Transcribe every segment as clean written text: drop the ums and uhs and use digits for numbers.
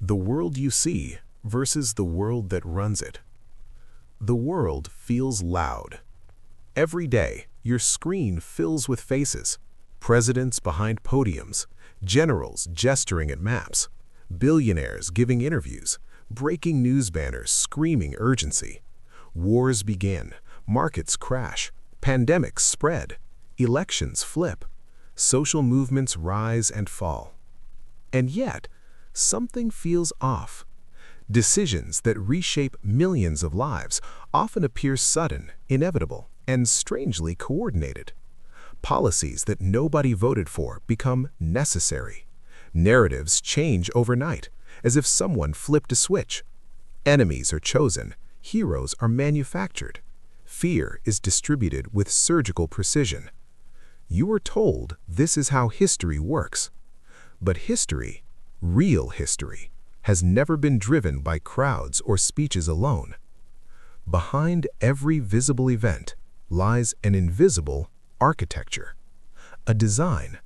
The world you see versus the world that runs it. The world feels loud. Every day, your screen fills with faces. Presidents behind podiums, generals gesturing at maps, billionaires giving interviews, breaking news banners screaming urgency. Wars begin, markets crash, pandemics spread, elections flip, social movements rise and fall. And yet, something feels off. Decisions that reshape millions of lives often appear sudden, inevitable, and strangely coordinated. Policies that nobody voted for become necessary. Narratives change overnight, as if someone flipped a switch. Enemies are chosen, heroes are manufactured. Fear is distributed with surgical precision. You are told this is how history works. But history, real history, has never been driven by crowds or speeches alone. Behind every visible event lies an invisible architecture, a design,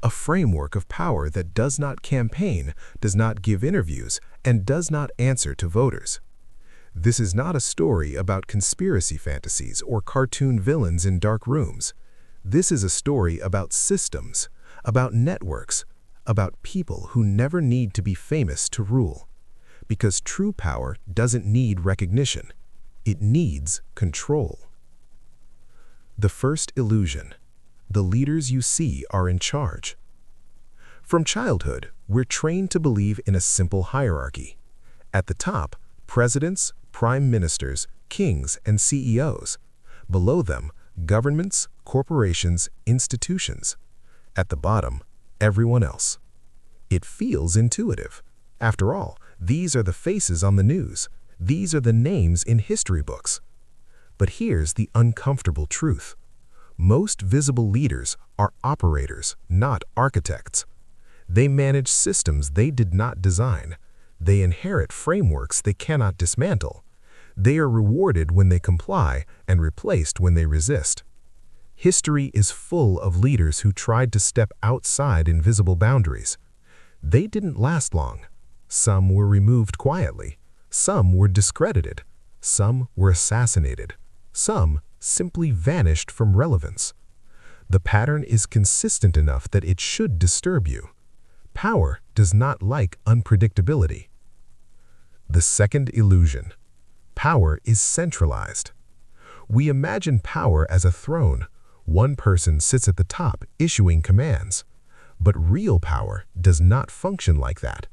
a framework of power that does not campaign, does not give interviews, and does not answer to voters. This is not a story about conspiracy fantasies or cartoon villains in dark rooms. This is a story about systems, about networks, about people who never need to be famous to rule. Because true power doesn't need recognition. It needs control. The first illusion. The leaders you see are in charge. From childhood, we're trained to believe in a simple hierarchy. At the top, presidents, prime ministers, kings, and CEOs. Below them, governments, corporations, institutions. At the bottom, everyone else. It feels intuitive. After all, these are the faces on the news. These are the names in history books. But here's the uncomfortable truth. Most visible leaders are operators, not architects. They manage systems they did not design. They inherit frameworks they cannot dismantle. They are rewarded when they comply and replaced when they resist. History is full of leaders who tried to step outside invisible boundaries. They didn't last long. Some were removed quietly. Some were discredited. Some were assassinated. Some simply vanished from relevance. The pattern is consistent enough that it should disturb you. Power does not like unpredictability. The second illusion. Power is centralized. We imagine power as a throne. One person sits at the top issuing commands. But real power does not function like that.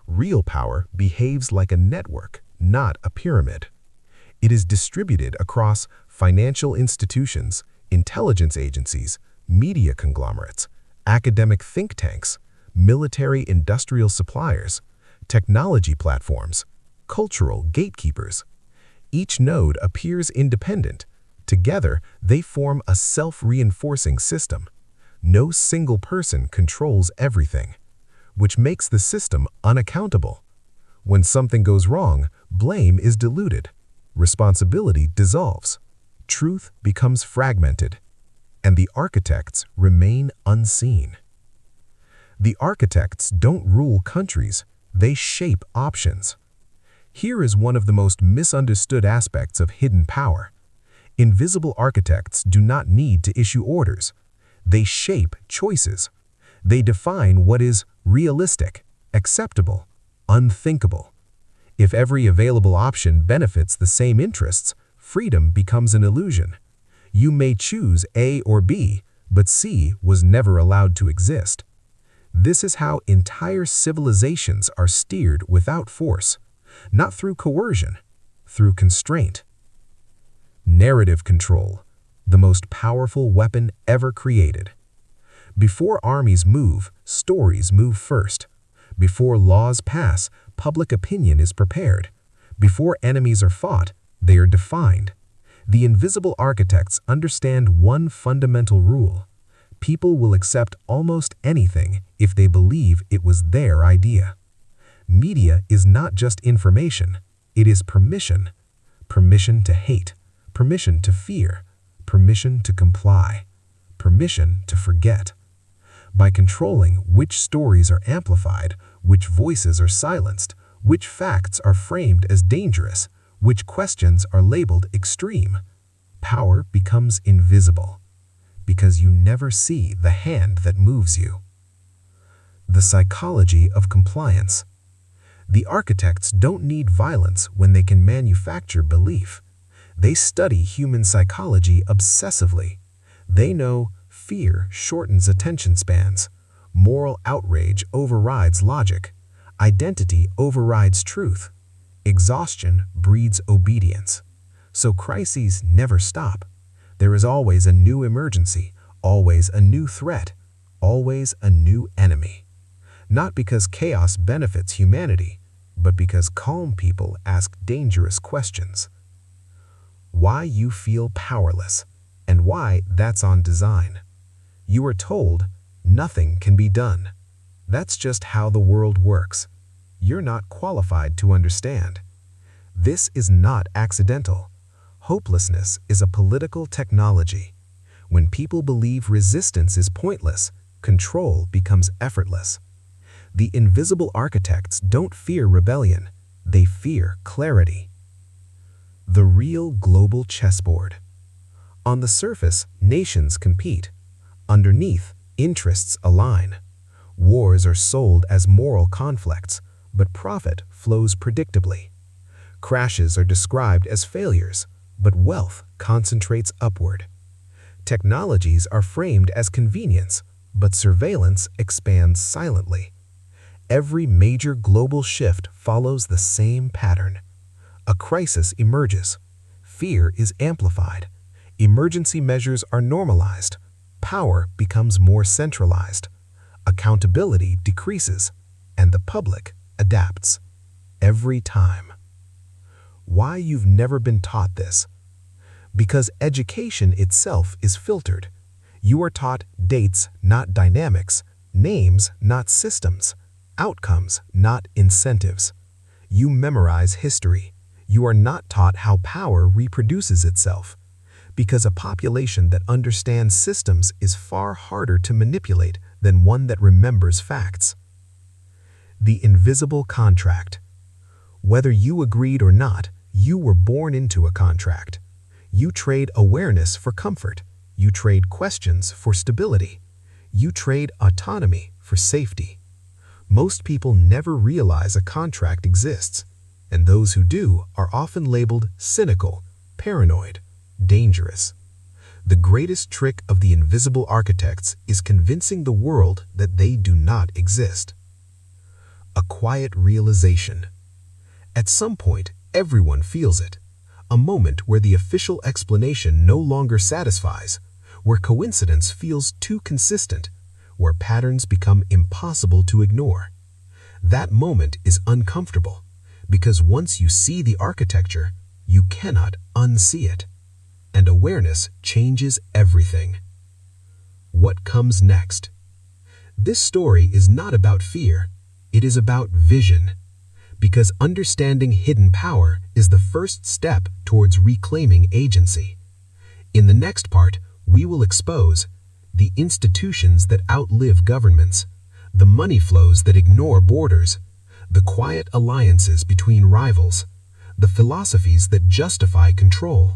Real power behaves like a network, not a pyramid. It is distributed across financial institutions, intelligence agencies, media conglomerates, academic think tanks, military-industrial suppliers, technology platforms, cultural gatekeepers. Each node appears independent. Together, they form a self-reinforcing system. No single person controls everything, which makes the system unaccountable. When something goes wrong, blame is diluted. Responsibility dissolves. Truth becomes fragmented. And the architects remain unseen. The architects don't rule countries, they shape options. Here is one of the most misunderstood aspects of hidden power. Invisible architects do not need to issue orders. They shape choices. They define what is realistic, acceptable, unthinkable. If every available option benefits the same interests, freedom becomes an illusion. You may choose A or B, but C was never allowed to exist. This is how entire civilizations are steered without force, not through coercion, through constraint. Narrative control, the most powerful weapon ever created. Before armies move, stories move first. Before laws pass, public opinion is prepared. Before enemies are fought, they are defined. The invisible architects understand one fundamental rule. People will accept almost anything if they believe it was their idea. Media is not just information, it is permission. Permission to hate, permission to fear, permission to comply, permission to forget. By controlling which stories are amplified, which voices are silenced, which facts are framed as dangerous, which questions are labeled extreme. Power becomes invisible because you never see the hand that moves you. The psychology of compliance. The architects don't need violence when they can manufacture belief. They study human psychology obsessively. They know fear shortens attention spans. Moral outrage overrides logic. Identity overrides truth. Exhaustion breeds obedience. So crises never stop. There is always a new emergency, always a new threat, always a new enemy. Not because chaos benefits humanity, but because calm people ask dangerous questions. Why you feel powerless, and why that's on design. You are told nothing can be done. That's just how the world works. You're not qualified to understand. This is not accidental. Hopelessness is a political technology. When people believe resistance is pointless, control becomes effortless. The invisible architects don't fear rebellion, they fear clarity. The real global chessboard. On the surface, nations compete. Underneath, interests align. Wars are sold as moral conflicts, but profit flows predictably. Crashes are described as failures, but wealth concentrates upward. Technologies are framed as convenience, but surveillance expands silently. Every major global shift follows the same pattern. A crisis emerges. Fear is amplified. Emergency measures are normalized. Power becomes more centralized. Accountability decreases, and the public adapts. Every time. Why you've never been taught this? Because education itself is filtered. You are taught dates, not dynamics, names, not systems, outcomes, not incentives. You memorize history. You are not taught how power reproduces itself. Because a population that understands systems is far harder to manipulate than one that remembers facts. The invisible contract. Whether you agreed or not, you were born into a contract. You trade awareness for comfort. You trade questions for stability. You trade autonomy for safety. Most people never realize a contract exists, and those who do are often labeled cynical, paranoid, dangerous. The greatest trick of the invisible architects is convincing the world that they do not exist. A quiet realization. At some point, everyone feels it. A moment where the official explanation no longer satisfies, where coincidence feels too consistent, where patterns become impossible to ignore. That moment is uncomfortable, because once you see the architecture, you cannot unsee it. And awareness changes everything. What comes next? This story is not about fear, it is about vision. Because understanding hidden power is the first step towards reclaiming agency. In the next part, we will expose the institutions that outlive governments, the money flows that ignore borders, the quiet alliances between rivals, the philosophies that justify control,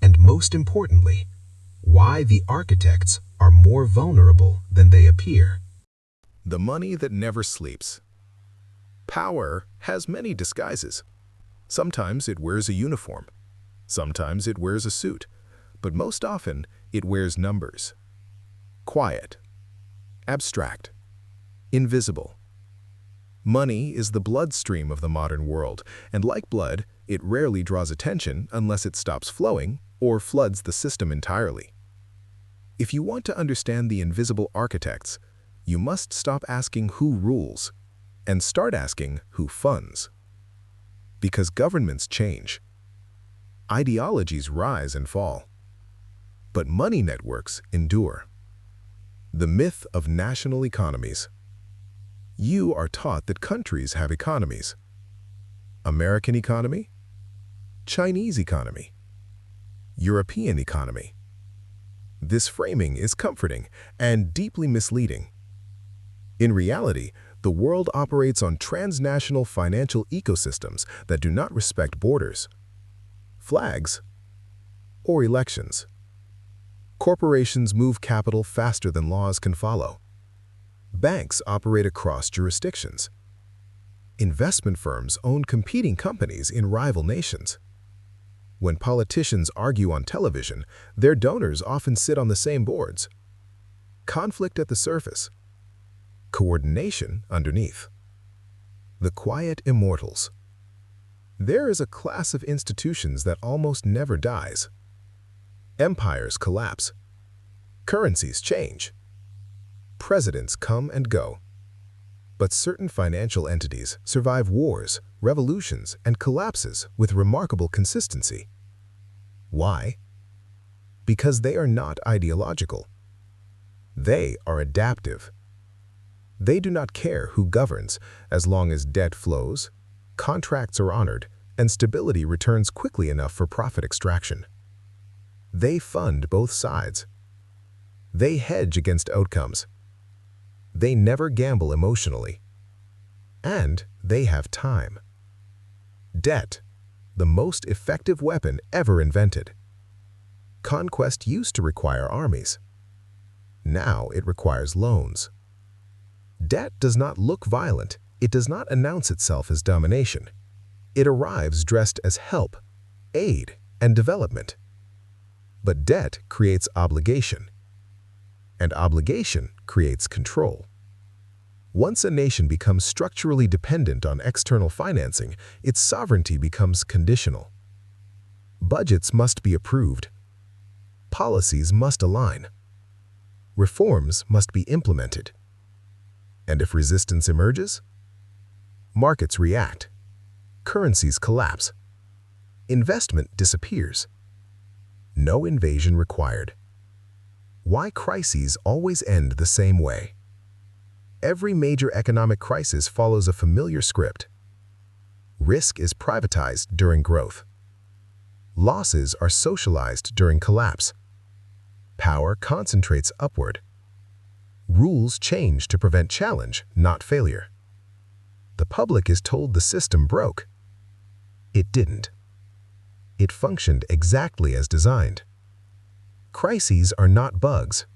and most importantly, why the architects are more vulnerable than they appear. The money that never sleeps. Power has many disguises. Sometimes it wears a uniform. Sometimes it wears a suit. But most often, it wears numbers. Quiet. Abstract. Invisible. Money is the bloodstream of the modern world, and like blood, it rarely draws attention unless it stops flowing or floods the system entirely. If you want to understand the invisible architects, you must stop asking who rules and start asking who funds. Because governments change. Ideologies rise and fall. But money networks endure. The myth of national economies. You are taught that countries have economies. American economy, Chinese economy, European economy. This framing is comforting and deeply misleading. In reality, The world operates on transnational financial ecosystems that do not respect borders, flags, or elections. Corporations move capital faster than laws can follow. Banks operate across jurisdictions. Investment firms own competing companies in rival nations. When politicians argue on television, their donors often sit on the same boards. Conflict at the surface, coordination underneath. The quiet immortals. There is a class of institutions that almost never dies. Empires collapse. Currencies change. Presidents come and go. But certain financial entities survive wars, revolutions, and collapses with remarkable consistency. Why? Because they are not ideological. They are adaptive. They do not care who governs as long as debt flows, contracts are honored, and stability returns quickly enough for profit extraction. They fund both sides. They hedge against outcomes. They never gamble emotionally. And they have time. Debt, the most effective weapon ever invented. Conquest used to require armies. Now it requires loans. Debt does not look violent. It does not announce itself as domination. It arrives dressed as help, aid, and development. But debt creates obligation. And obligation creates control. Once a nation becomes structurally dependent on external financing, its sovereignty becomes conditional. Budgets must be approved. Policies must align. Reforms must be implemented. And if resistance emerges, markets react. Currencies collapse. Investment disappears. No invasion required. Why crises always end the same way? Every major economic crisis follows a familiar script. Risk is privatized during growth. Losses are socialized during collapse. Power concentrates upward. Rules change to prevent challenge, not failure. The public is told the system broke. It didn't. It functioned exactly as designed. Crises are not bugs.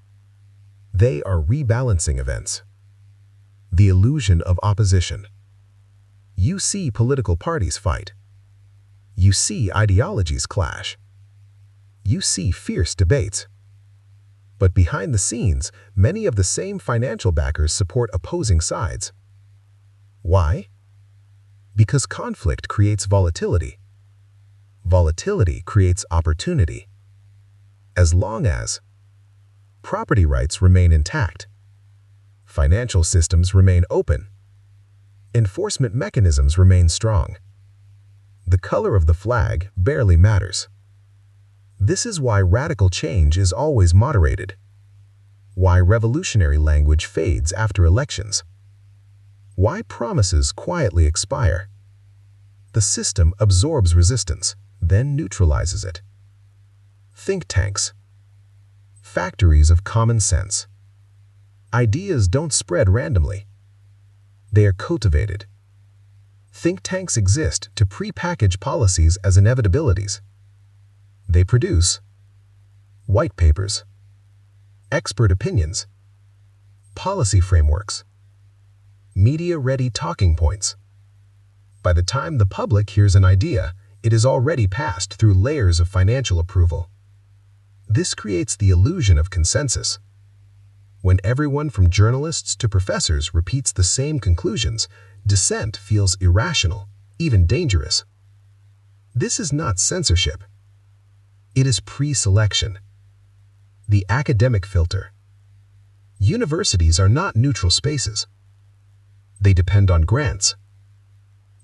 They are rebalancing events. The illusion of opposition. You see political parties fight. You see ideologies clash. You see fierce debates. But behind the scenes, many of the same financial backers support opposing sides. Why? Because conflict creates volatility. Volatility creates opportunity. As long as property rights remain intact, financial systems remain open, enforcement mechanisms remain strong, the color of the flag barely matters. This is why radical change is always moderated, why revolutionary language fades after elections, why promises quietly expire. The system absorbs resistance, then neutralizes it. Think tanks. Factories of common sense. Ideas don't spread randomly. They are cultivated. Think tanks exist to pre-package policies as inevitabilities. They produce white papers, expert opinions, policy frameworks, media-ready talking points. By the time the public hears an idea, it is already passed through layers of financial approval. This creates the illusion of consensus. When everyone from journalists to professors repeats the same conclusions, dissent feels irrational, even dangerous. This is not censorship. It is pre-selection. The academic filter. Universities are not neutral spaces. They depend on grants.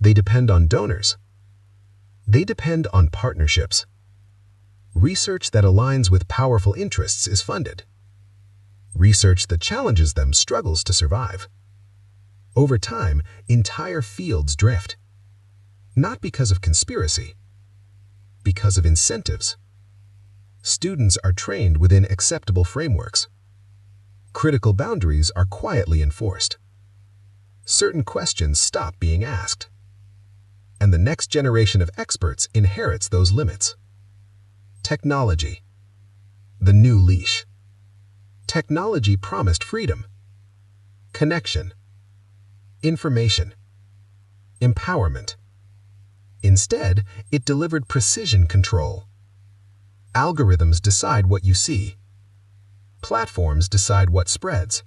They depend on donors. They depend on partnerships. Research that aligns with powerful interests is funded. Research that challenges them struggles to survive. Over time, entire fields drift. Not because of conspiracy, because of incentives. Students are trained within acceptable frameworks. Critical boundaries are quietly enforced. certain questions stop being asked. And the next generation of experts inherits those limits. Technology. The new leash. Technology promised freedom, connection, information, empowerment. Instead, it delivered precision control. Algorithms decide what you see. Platforms decide what spreads.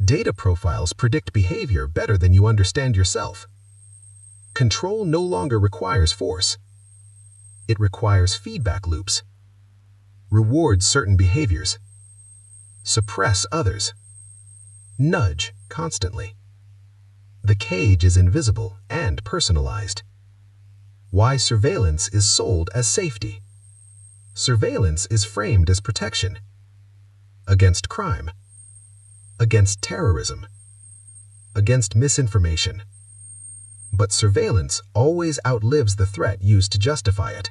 Data profiles predict behavior better than you understand yourself. Control no longer requires force. It requires feedback loops. Reward certain behaviors. Suppress others. Nudge constantly. The cage is invisible and personalized. Why surveillance is sold as safety. Surveillance is framed as protection. Against crime. Against terrorism. Against misinformation. But surveillance always outlives the threat used to justify it.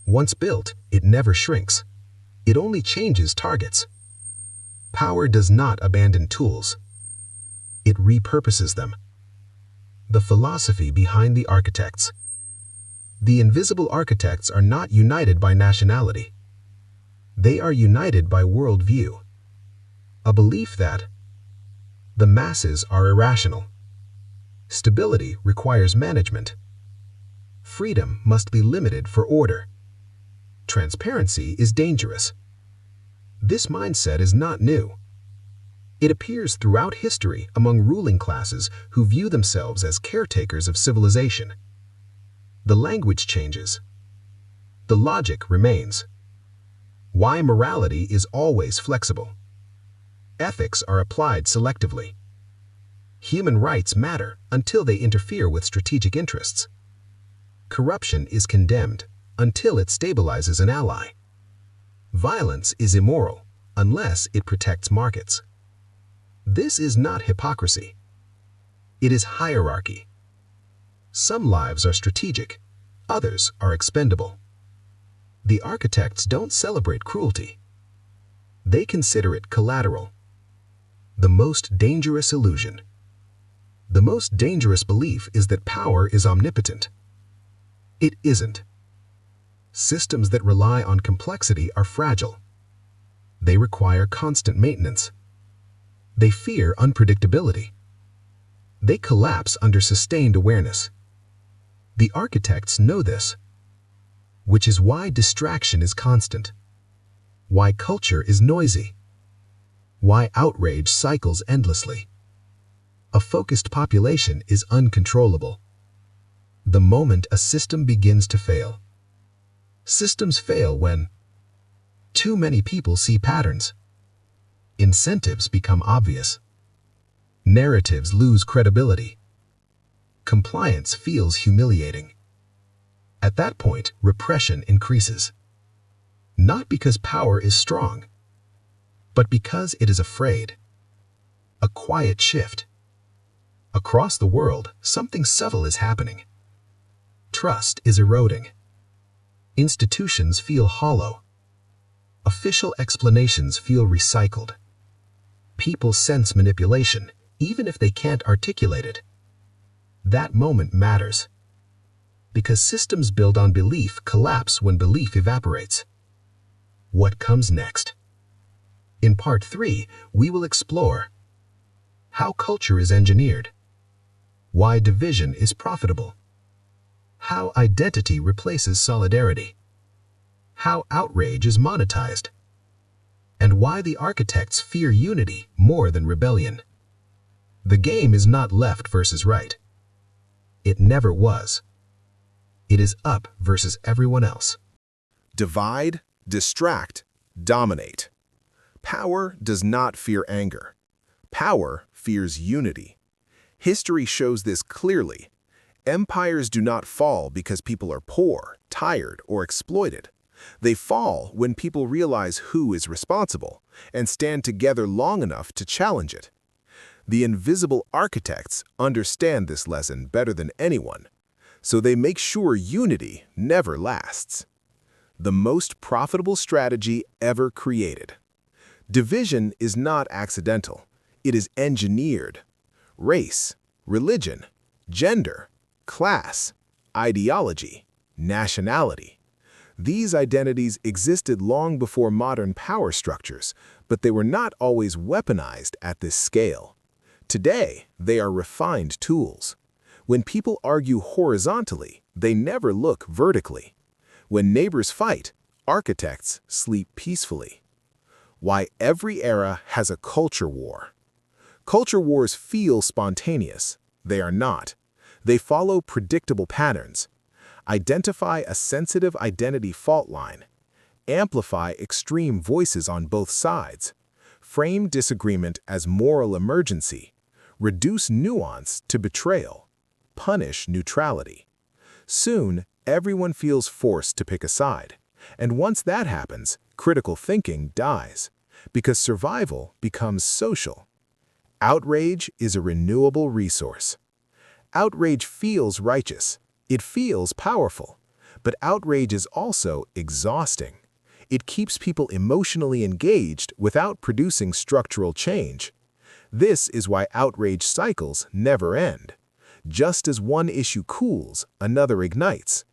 Once built, it never shrinks. It only changes targets. Power does not abandon tools. It repurposes them. The philosophy behind the architects. The invisible architects are not united by nationality. They are united by worldview. A belief that the masses are irrational. Stability requires management. Freedom must be limited for order. Transparency is dangerous. This mindset is not new. It appears throughout history among ruling classes who view themselves as caretakers of civilization. The language changes. The logic remains. Why morality is always flexible. Ethics are applied selectively. Human rights matter until they interfere with strategic interests. Corruption is condemned until it stabilizes an ally. Violence is immoral unless it protects markets. This is not hypocrisy. It is hierarchy. Some lives are strategic, others are expendable. The architects don't celebrate cruelty. They consider it collateral. The most dangerous illusion. The most dangerous belief is that power is omnipotent. It isn't. Systems that rely on complexity are fragile. They require constant maintenance. They fear unpredictability. They collapse under sustained awareness. The architects know this, which is why distraction is constant, why culture is noisy, why outrage cycles endlessly. A focused population is uncontrollable. The moment a system begins to fail. Systems fail when too many people see patterns. Incentives become obvious. Narratives lose credibility. Compliance feels humiliating. At that point, repression increases. Not because power is strong, but because it is afraid. A quiet shift. Across the world, something subtle is happening. Trust is eroding. Institutions feel hollow. Official explanations feel recycled. People sense manipulation, even if they can't articulate it. That moment matters. Because systems built on belief collapse when belief evaporates. What comes next? In Part 3, we will explore how culture is engineered, why division is profitable, how identity replaces solidarity, how outrage is monetized, and why the architects fear unity more than rebellion. The game is not left versus right. It never was. It is up versus everyone else. Divide, distract, dominate. Power does not fear anger. Power fears unity. History shows this clearly. Empires do not fall because people are poor, tired, or exploited. They fall when people realize who is responsible and stand together long enough to challenge it. The invisible architects understand this lesson better than anyone, so they make sure unity never lasts. The most profitable strategy ever created. Division is not accidental. It is engineered. race, religion, gender, class, ideology, nationality. These identities existed long before modern power structures, but they were not always weaponized at this scale. Today, they are refined tools. When people argue horizontally, they never look vertically. When neighbors fight, architects sleep peacefully. Why every era has a culture war. Culture wars feel spontaneous. They are not. They follow predictable patterns. Identify a sensitive identity fault line. Amplify extreme voices on both sides. Frame disagreement as moral emergency. Reduce nuance to betrayal. Punish neutrality. Soon, everyone feels forced to pick a side. And once that happens, critical thinking dies, because survival becomes social. Outrage is a renewable resource. Outrage feels righteous. It feels powerful. But outrage is also exhausting. It keeps people emotionally engaged without producing structural change. This is why outrage cycles never end. Just as one issue cools, another ignites.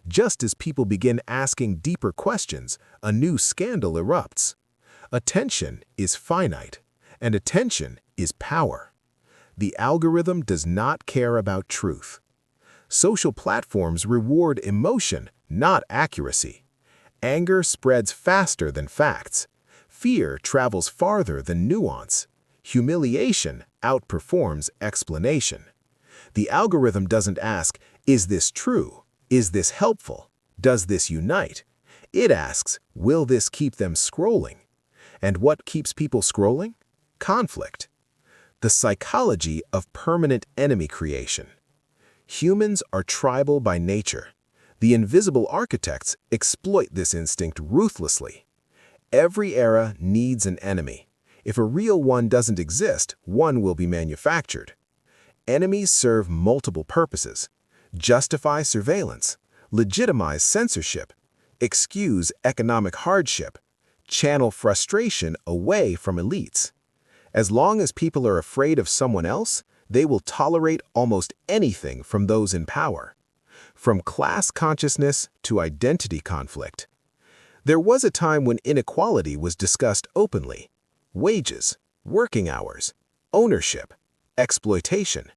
Just as people begin asking deeper questions, a new scandal erupts. Attention is finite, and attention is power. The algorithm does not care about truth. Social platforms reward emotion, not accuracy. Anger spreads faster than facts. Fear travels farther than nuance. Humiliation outperforms explanation. The algorithm doesn't ask, is this true? Is this helpful? Does this unite? It asks, will this keep them scrolling? And what keeps people scrolling? Conflict. The psychology of permanent enemy creation. Humans are tribal by nature. The invisible architects exploit this instinct ruthlessly. Every era needs an enemy. If a real one doesn't exist, one will be manufactured. Enemies serve multiple purposes: justify surveillance, legitimize censorship, excuse economic hardship, channel frustration away from elites. As long as people are afraid of someone else, they will tolerate almost anything from those in power. From class consciousness to identity conflict. There was a time when inequality was discussed openly. Wages, working hours, ownership, exploitation.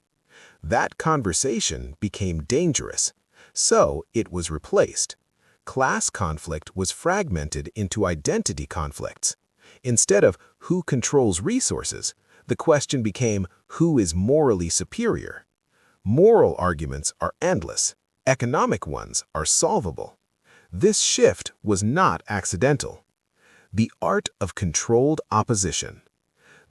That conversation became dangerous, so it was replaced. Class conflict was fragmented into identity conflicts. Instead of who controls resources, the question became who is morally superior. Moral arguments are endless. Economic ones are solvable. This shift was not accidental. The art of controlled opposition.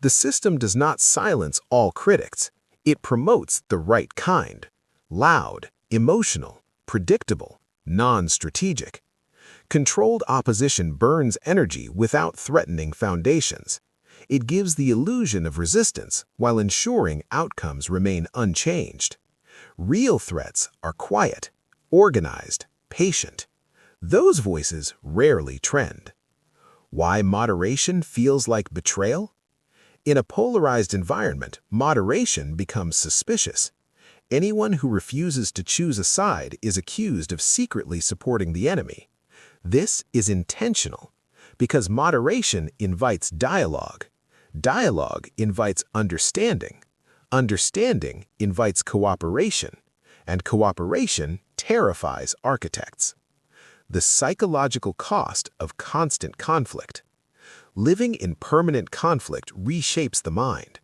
The system does not silence all critics. It promotes the right kind: loud, emotional, predictable, non-strategic. Controlled opposition burns energy without threatening foundations. It gives the illusion of resistance while ensuring outcomes remain unchanged. Real threats are quiet, organized, patient. Those voices rarely trend. Why moderation feels like betrayal? In a polarized environment, moderation becomes suspicious. Anyone who refuses to choose a side is accused of secretly supporting the enemy. This is intentional, because moderation invites dialogue. Dialogue invites understanding. Understanding invites cooperation, and cooperation terrifies architects. The psychological cost of constant conflict. Living in permanent conflict reshapes the mind.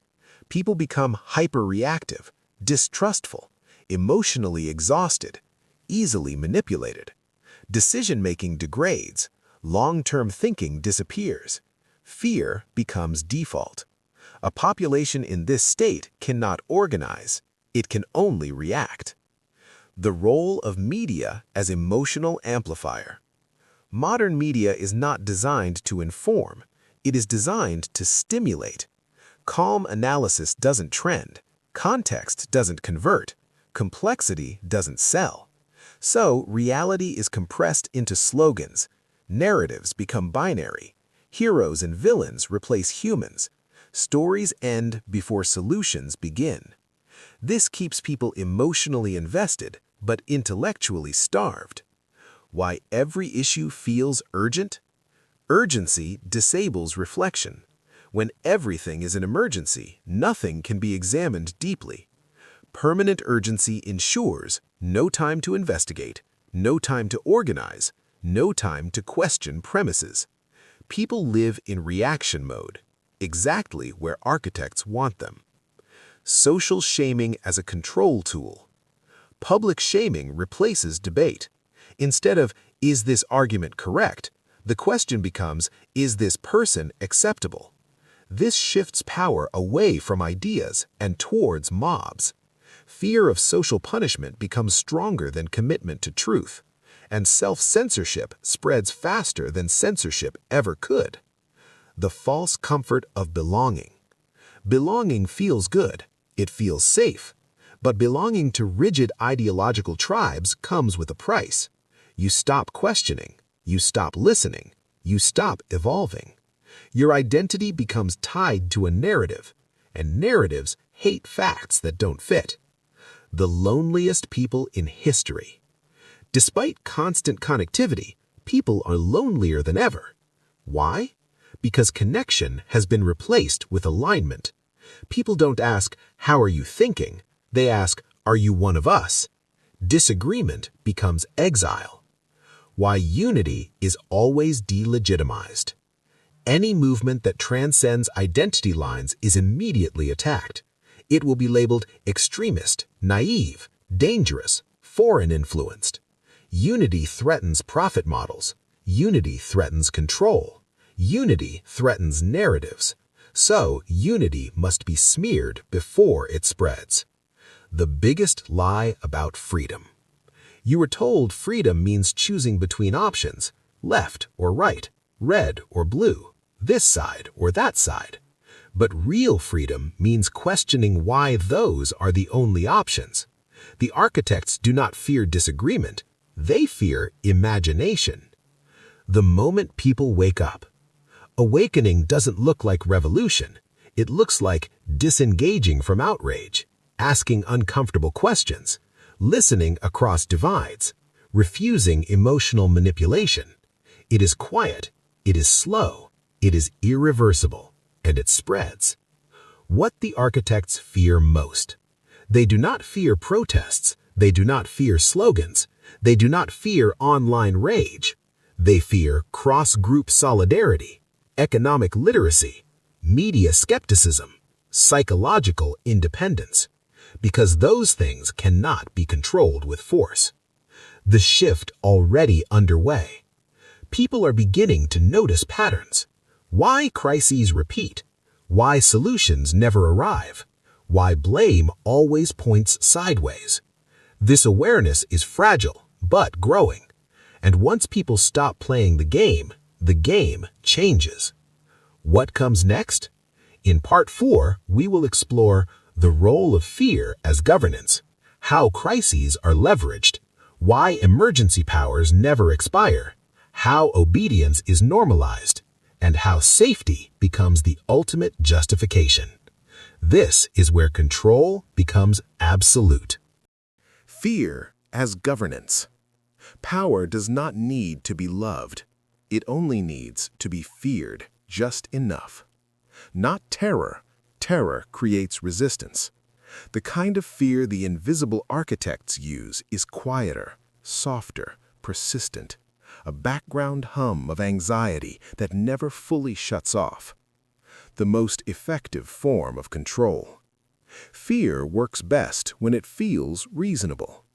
People become hyperreactive, distrustful, emotionally exhausted, easily manipulated. Decision-making degrades. Long-term thinking disappears. Fear becomes default. A population in this state cannot organize. It can only react. The role of media as emotional amplifier. Modern media is not designed to inform. It is designed to stimulate. Calm analysis doesn't trend. Context doesn't convert. Complexity doesn't sell. So, reality is compressed into slogans. Narratives become binary. Heroes and villains replace humans. Stories end before solutions begin. This keeps people emotionally invested, but intellectually starved. Why every issue feels urgent? Urgency disables reflection. When everything is an emergency, nothing can be examined deeply. Permanent urgency ensures no time to investigate, no time to organize, no time to question premises. People live in reaction mode, exactly where architects want them. Social shaming as a control tool. Public shaming replaces debate. Instead of, is this argument correct? The question becomes, is this person acceptable? This shifts power away from ideas and towards mobs. Fear of social punishment becomes stronger than commitment to truth, and self-censorship spreads faster than censorship ever could. The false comfort of belonging. Belonging feels good, it feels safe, but belonging to rigid ideological tribes comes with a price. You stop questioning, you stop listening, you stop evolving. Your identity becomes tied to a narrative, and narratives hate facts that don't fit. The loneliest people in history. Despite constant connectivity, people are lonelier than ever. Why? Because connection has been replaced with alignment. People don't ask, how are you thinking? They ask, are you one of us? Disagreement becomes exile. Why unity is always delegitimized. Any movement that transcends identity lines is immediately attacked. It will be labeled extremist, naive, dangerous, foreign-influenced. Unity threatens profit models. Unity threatens control. Unity threatens narratives. So, unity must be smeared before it spreads. The biggest lie about freedom. You were told freedom means choosing between options, left or right, red or blue, this side or that side. But real freedom means questioning why those are the only options. The architects do not fear disagreement, they fear imagination. The moment people wake up. Awakening doesn't look like revolution. It looks like disengaging from outrage, asking uncomfortable questions, listening across divides, refusing emotional manipulation. It is quiet, it is slow, it is irreversible, and it spreads. What the architects fear most. They do not fear protests, they do not fear slogans, they do not fear online rage. They fear cross-group solidarity, economic literacy, media skepticism, psychological independence, because those things cannot be controlled with force. The shift already underway. People are beginning to notice patterns. Why crises repeat? Why solutions never arrive? Why blame always points sideways? This awareness is fragile, but growing. And once people stop playing the game changes. What comes next? In Part 4, we will explore the role of fear as governance, how crises are leveraged, why emergency powers never expire, how obedience is normalized, and how safety becomes the ultimate justification. This is where control becomes absolute. Fear as governance. Power does not need to be loved. It only needs to be feared just enough. Not terror. Terror creates resistance. The kind of fear the invisible architects use is quieter, softer, persistent, a background hum of anxiety that never fully shuts off. The most effective form of control. Fear works best when it feels reasonable.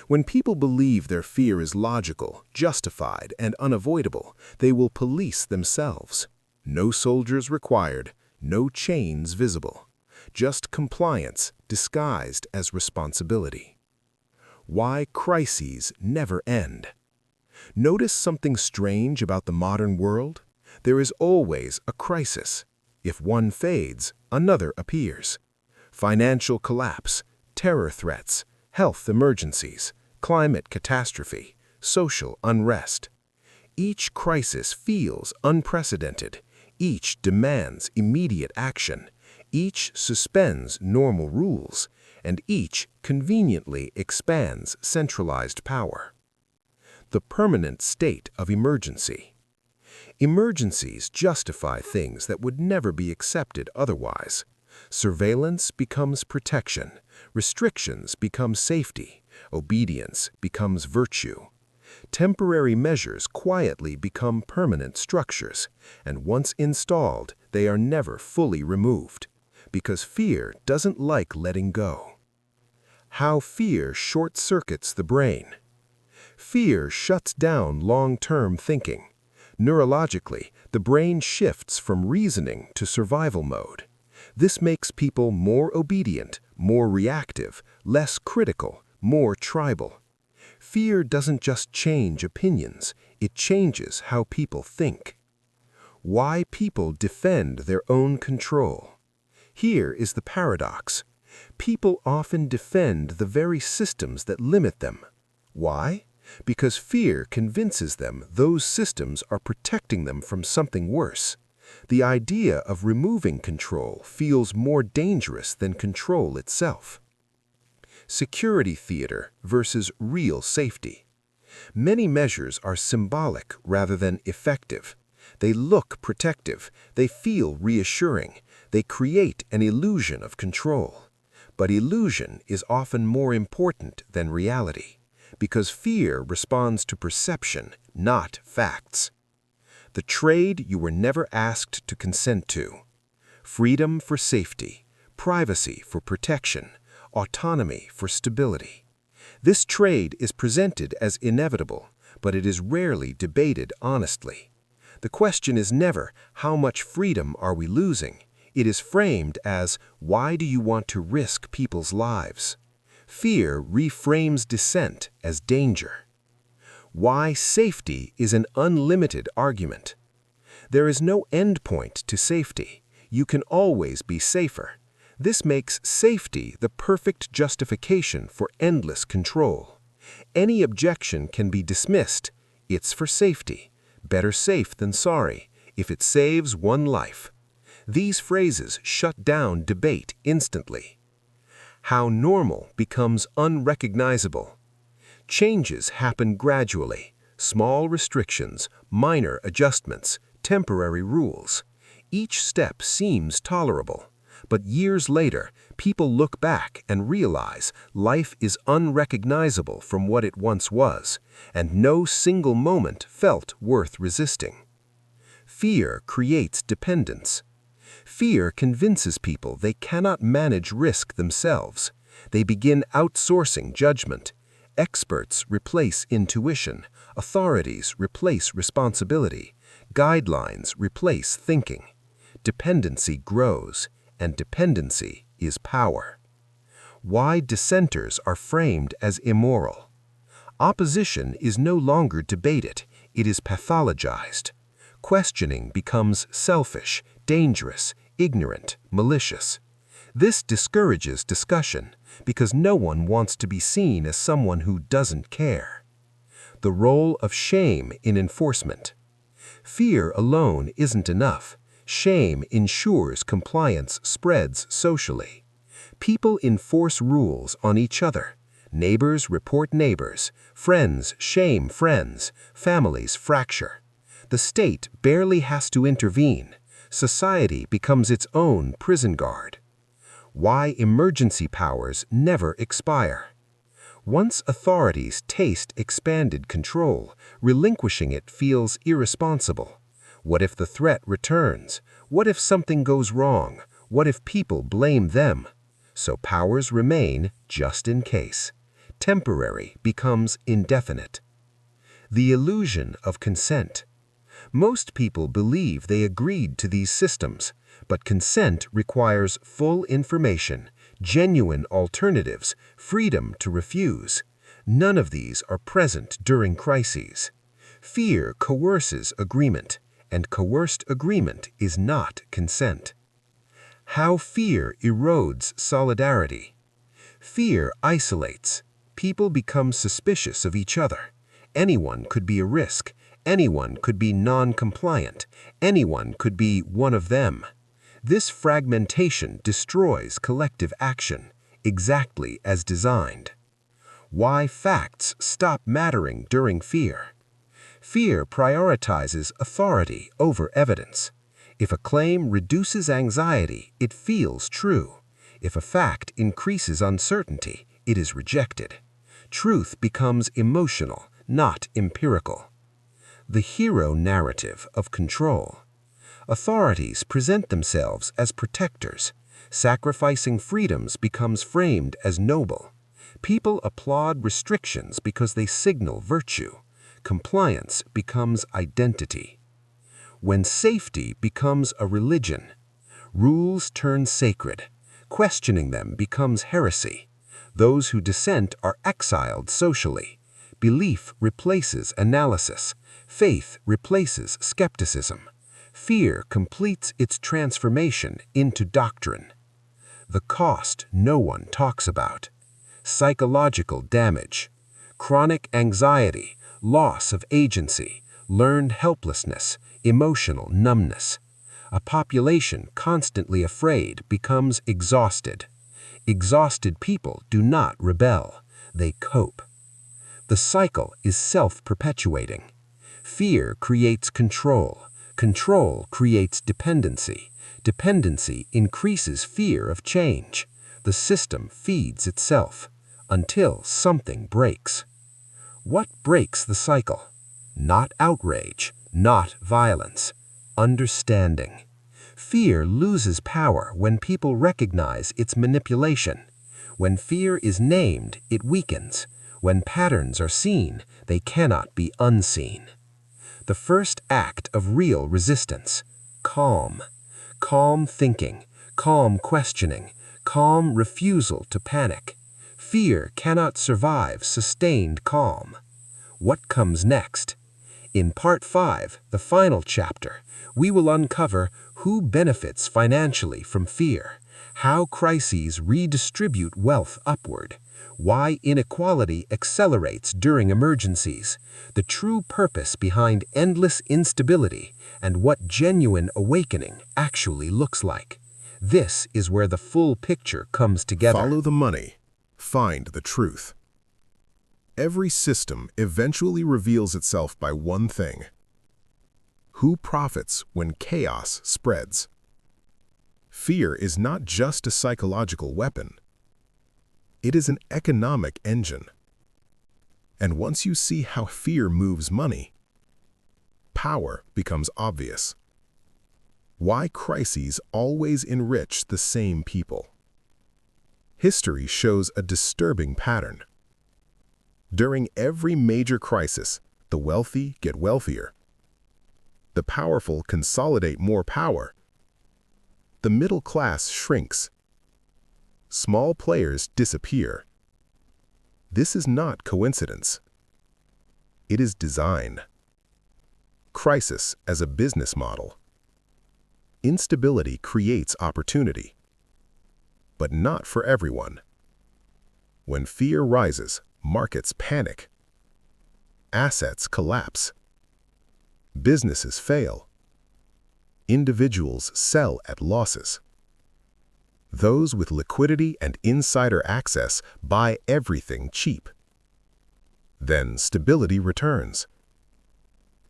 When people believe their fear is logical, justified, and unavoidable, they will police themselves. No soldiers required, no chains visible. Just compliance disguised as responsibility. Why crises never end. Notice something strange about the modern world? There is always a crisis. If one fades, another appears. Financial collapse, terror threats, health emergencies, climate catastrophe, social unrest. Each crisis feels unprecedented. Each demands immediate action. Each suspends normal rules. and each conveniently expands centralized power. The permanent state of emergency. Emergencies justify things that would never be accepted otherwise. Surveillance becomes protection, restrictions become safety, obedience becomes virtue. Temporary measures quietly become permanent structures, and once installed, they are never fully removed, because fear doesn't like letting go. How fear short-circuits the brain. Fear shuts down long-term thinking. Neurologically, the brain shifts from reasoning to survival mode. This makes people more obedient, more reactive, less critical, more tribal. Fear doesn't just change opinions, it changes how people think. Why people defend their own control. Here is the paradox. People often defend the very systems that limit them. Why? Because fear convinces them those systems are protecting them from something worse. The idea of removing control feels more dangerous than control itself. Security theater versus real safety. Many measures are symbolic rather than effective. They look protective, they feel reassuring, they create an illusion of control. But illusion is often more important than reality, because fear responds to perception, not facts. The trade you were never asked to consent to. Freedom for safety, privacy for protection, autonomy for stability. This trade is presented as inevitable, but it is rarely debated honestly. The question is never, how much freedom are we losing? It is framed as, why do you want to risk people's lives? Fear reframes dissent as danger. Why safety is an unlimited argument. There is no endpoint to safety. You can always be safer. This makes safety the perfect justification for endless control. Any objection can be dismissed. It's for safety. Better safe than sorry, if it saves one life. These phrases shut down debate instantly. How normal becomes unrecognizable. Changes happen gradually. Small restrictions, minor adjustments, temporary rules. Each step seems tolerable. But years later, people look back and realize life is unrecognizable from what it once was, and no single moment felt worth resisting. Fear creates dependence. Fear convinces people they cannot manage risk themselves. They begin outsourcing judgment. Experts replace intuition. Authorities replace responsibility. Guidelines replace thinking. Dependency grows. And dependency is power. Why dissenters are framed as immoral. Opposition is no longer debated, it is pathologized. Questioning becomes selfish, dangerous, ignorant, malicious. This discourages discussion because no one wants to be seen as someone who doesn't care. The role of shame in enforcement. Fear alone isn't enough. Shame ensures compliance spreads socially. People enforce rules on each other. Neighbors report neighbors. Friends shame friends. Families fracture. The state barely has to intervene. Society becomes its own prison guard. Why emergency powers never expire. Once authorities taste expanded control, relinquishing it feels irresponsible. What if the threat returns? What if something goes wrong? What if people blame them? So powers remain just in case. Temporary becomes indefinite. The illusion of consent. Most people believe they agreed to these systems, but consent requires full information, genuine alternatives, freedom to refuse. None of these are present during crises. Fear coerces agreement. And coerced agreement is not consent. How fear erodes solidarity. Fear isolates. People become suspicious of each other. Anyone could be a risk. Anyone could be non-compliant. Anyone could be one of them. This fragmentation destroys collective action. exactly as designed. Why facts stop mattering during fear. Fear prioritizes authority over evidence. If a claim reduces anxiety, it feels true. If a fact increases uncertainty, it is rejected. Truth becomes emotional, not empirical. The hero narrative of control. Authorities present themselves as protectors. Sacrificing freedoms becomes framed as noble. People applaud restrictions because they signal virtue. Compliance becomes identity. When safety becomes a religion, rules turn sacred. Questioning them becomes heresy. Those who dissent are exiled socially. Belief replaces analysis. Faith replaces skepticism. Fear completes its transformation into doctrine. The cost no one talks about. Psychological damage. Chronic anxiety, loss of agency, learned helplessness, emotional numbness. A population constantly afraid becomes exhausted. Exhausted people do not rebel, they cope. The cycle is self-perpetuating. Fear creates control. Control creates dependency. Dependency increases fear of change. The system feeds itself until something breaks. What breaks the cycle? Not outrage, not violence. Understanding. Fear loses power when people recognize its manipulation. When fear is named, it weakens. When patterns are seen, they cannot be unseen. The first act of real resistance. Calm. Calm thinking, calm questioning, calm refusal to panic. Fear cannot survive sustained calm. What comes next? In Part 5, the final chapter, we will uncover who benefits financially from fear, how crises redistribute wealth upward, why inequality accelerates during emergencies, the true purpose behind endless instability, and what genuine awakening actually looks like. This is where the full picture comes together. Follow the money. Find the truth. Every system eventually reveals itself by one thing: who profits when chaos spreads. Fear is not just a psychological weapon. It is an economic engine. And once you see how fear moves money, power becomes obvious. Why crises always enrich the same people. History shows a disturbing pattern. During every major crisis, the wealthy get wealthier. The powerful consolidate more power. The middle class shrinks. Small players disappear. This is not coincidence. It is design. Crisis as a business model. Instability creates opportunity, but not for everyone. When fear rises, markets panic. Assets collapse. Businesses fail. Individuals sell at losses. Those with liquidity and insider access buy everything cheap. Then stability returns.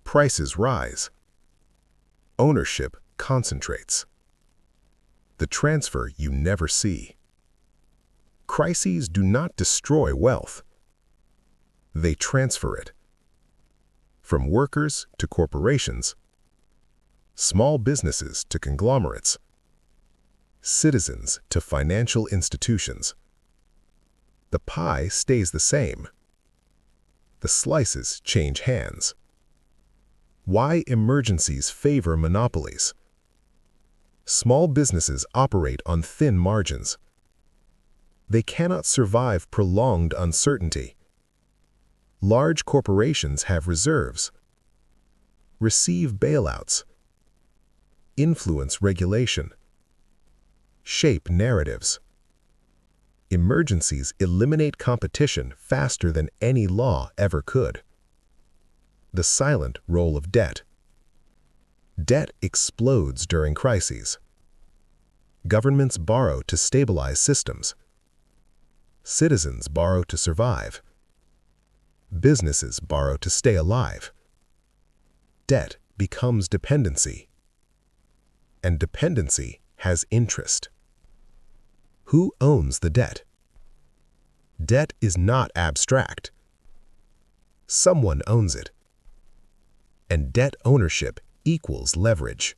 Prices rise. Ownership concentrates. The transfer you never see. Crises do not destroy wealth. They transfer it. From workers to corporations, small businesses to conglomerates, citizens to financial institutions. The pie stays the same. The slices change hands. Why emergencies favor monopolies. Small businesses operate on thin margins. They cannot survive prolonged uncertainty. Large corporations have reserves. Receive bailouts. Influence regulation. Shape narratives. Emergencies eliminate competition faster than any law ever could. The silent role of debt. Debt explodes during crises. Governments borrow to stabilize systems. Citizens borrow to survive. Businesses borrow to stay alive. Debt becomes dependency. And dependency has interest. Who owns the debt? Debt is not abstract. Someone owns it. And debt ownership equals leverage.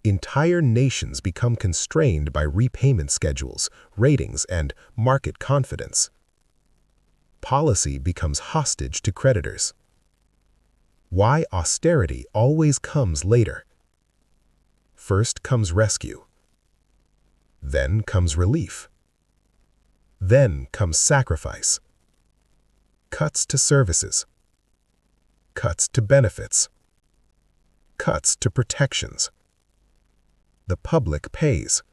Entire nations become constrained by repayment schedules, ratings, and market confidence. Policy becomes hostage to creditors. Why austerity always comes later. First comes rescue. Then comes relief. Then comes sacrifice. Cuts to services. Cuts to benefits. Cuts to protections. The public pays.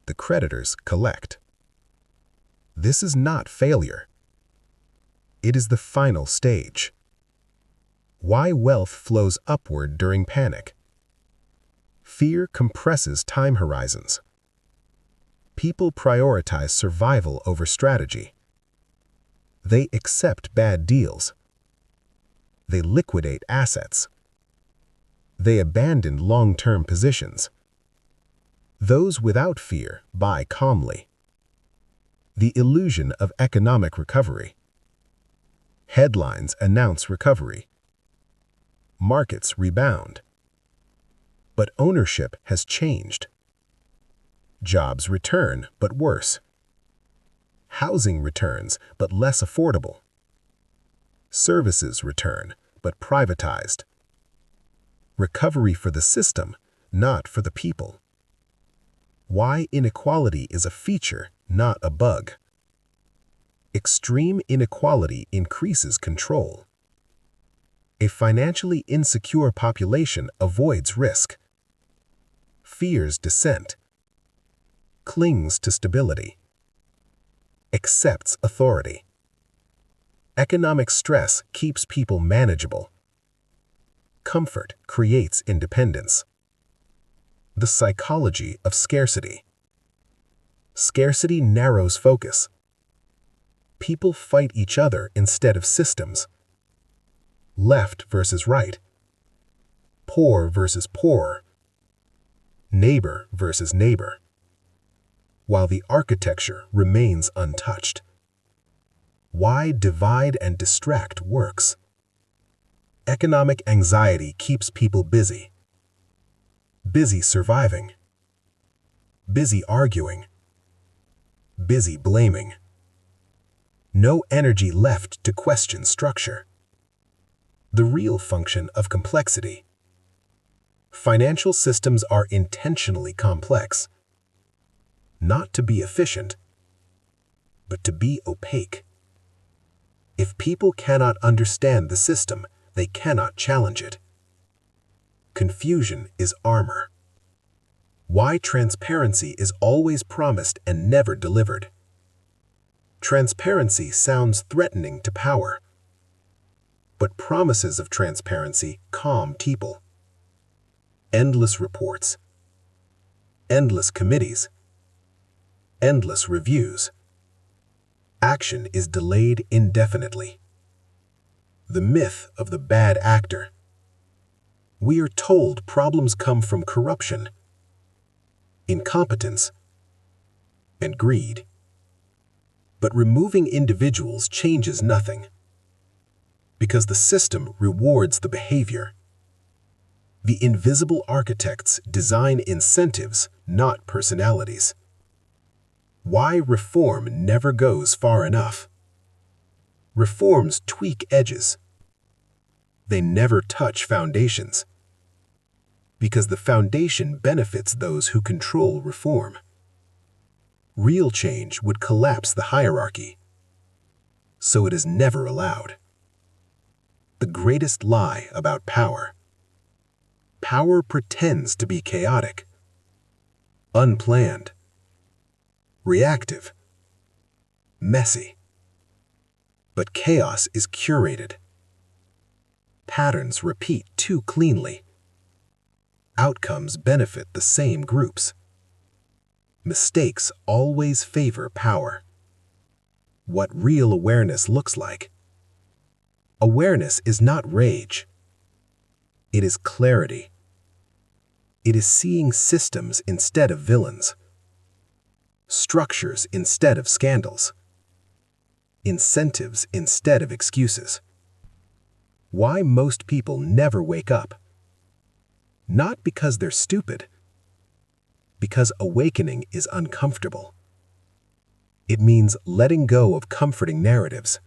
The creditors collect. This is not failure. It is the final stage. Why wealth flows upward during panic. Fear compresses time horizons. People prioritize survival over strategy. They accept bad deals. They liquidate assets. They abandon long-term positions. Those without fear buy calmly. The illusion of economic recovery. Headlines announce recovery. Markets rebound. But ownership has changed. Jobs return, but worse. Housing returns, but less affordable. Services return, but privatized. Recovery for the system, not for the people. Why inequality is a feature, not a bug. Extreme inequality increases control. A financially insecure population avoids risk, fears dissent, clings to stability, accepts authority. Economic stress keeps people manageable. Comfort creates independence. The psychology of scarcity. Scarcity narrows focus. People fight each other instead of systems. Left versus right. Poor versus poorer. Neighbor versus neighbor. While the architecture remains untouched. Why divide and distract works. Economic anxiety keeps people busy. Busy surviving. Busy arguing. Busy blaming. No energy left to question structure. The real function of complexity. Financial systems are intentionally complex. Not to be efficient, but to be opaque. If people cannot understand the system, they cannot challenge it. Confusion is armor. Why transparency is always promised and never delivered. Transparency sounds threatening to power. But promises of transparency calm people. Endless reports. Endless committees. Endless reviews. Action is delayed indefinitely. The myth of the bad actor. We are told problems come from corruption, incompetence, and greed. But removing individuals changes nothing, because the system rewards the behavior. The invisible architects design incentives, not personalities. Why reform never goes far enough. Reforms tweak edges. They never touch foundations. Because the foundation benefits those who control reform. Real change would collapse the hierarchy. So it is never allowed. The greatest lie about power. Power pretends to be chaotic, unplanned, reactive, messy. But chaos is curated. Patterns repeat too cleanly. Outcomes benefit the same groups. Mistakes always favor power. what real awareness looks like. Awareness is not rage. It is clarity. It is seeing systems instead of villains, structures instead of scandals, incentives instead of excuses. Why most people never wake up? Not because they're stupid, because awakening is uncomfortable. It means letting go of comforting narratives,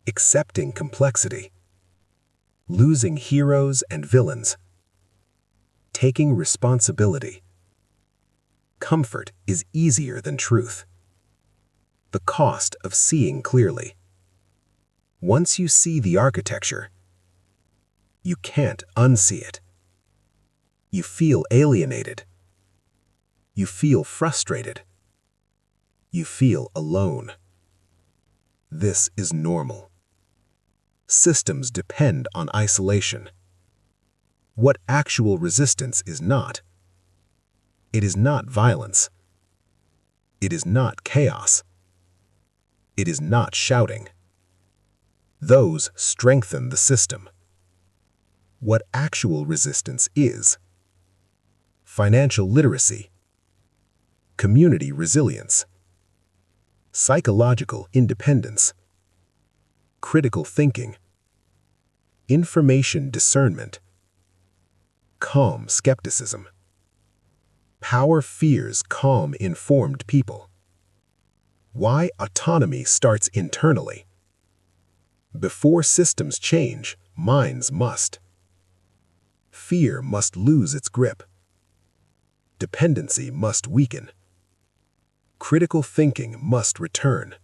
accepting complexity, losing heroes and villains, taking responsibility. Comfort is easier than truth. The cost of seeing clearly. Once you see the architecture, you can't unsee it. You feel alienated. You feel frustrated. You feel alone. This is normal. Systems depend on isolation. What actual resistance is not? It is not violence. It is not chaos. It is not shouting. Those strengthen the system. What actual resistance is? Financial literacy, community resilience, psychological independence, critical thinking, information discernment, calm skepticism. Power fears calm, informed people. Why autonomy starts internally. Before systems change, minds must. Fear must lose its grip. Dependency must weaken. Critical thinking must return.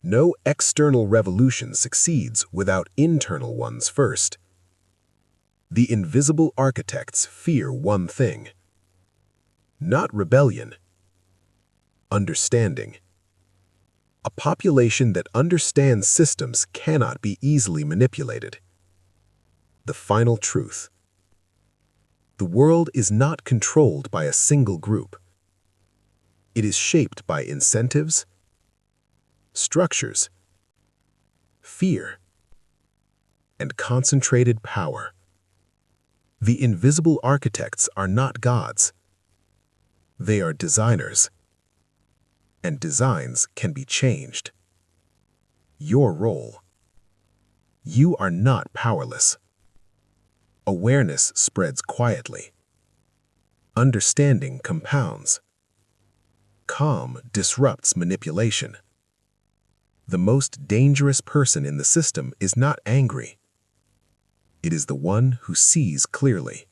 No external revolution succeeds without internal ones first. The invisible architects fear one thing. Not rebellion. Understanding. A population that understands systems cannot be easily manipulated. The final truth. The world is not controlled by a single group. It is shaped by incentives, structures, fear, and concentrated power. The invisible architects are not gods. They are designers, and designs can be changed. Your role. You are not powerless. Awareness spreads quietly. Understanding compounds. Calm disrupts manipulation. The most dangerous person in the system is not angry. It is the one who sees clearly.